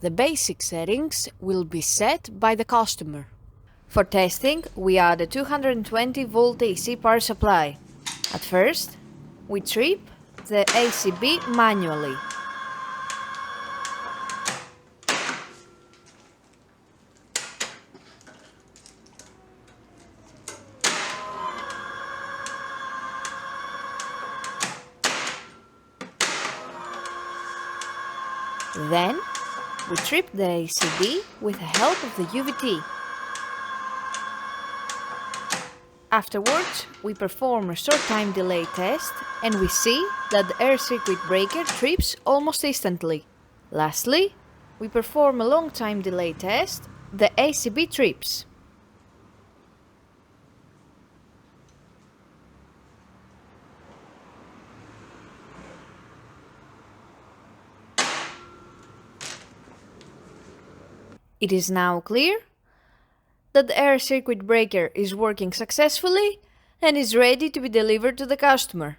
The basic settings will be set by the customer. For testing, we add a 220 volt AC power supply. At first, we trip the ACB manually. Then, we trip the ACB with the help of the UVT. Afterwards, we perform a short time delay test and we see that the air circuit breaker trips almost instantly. Lastly, we perform a long time delay test. The ACB trips. It is now clear that the air circuit breaker is working successfully and is ready to be delivered to the customer.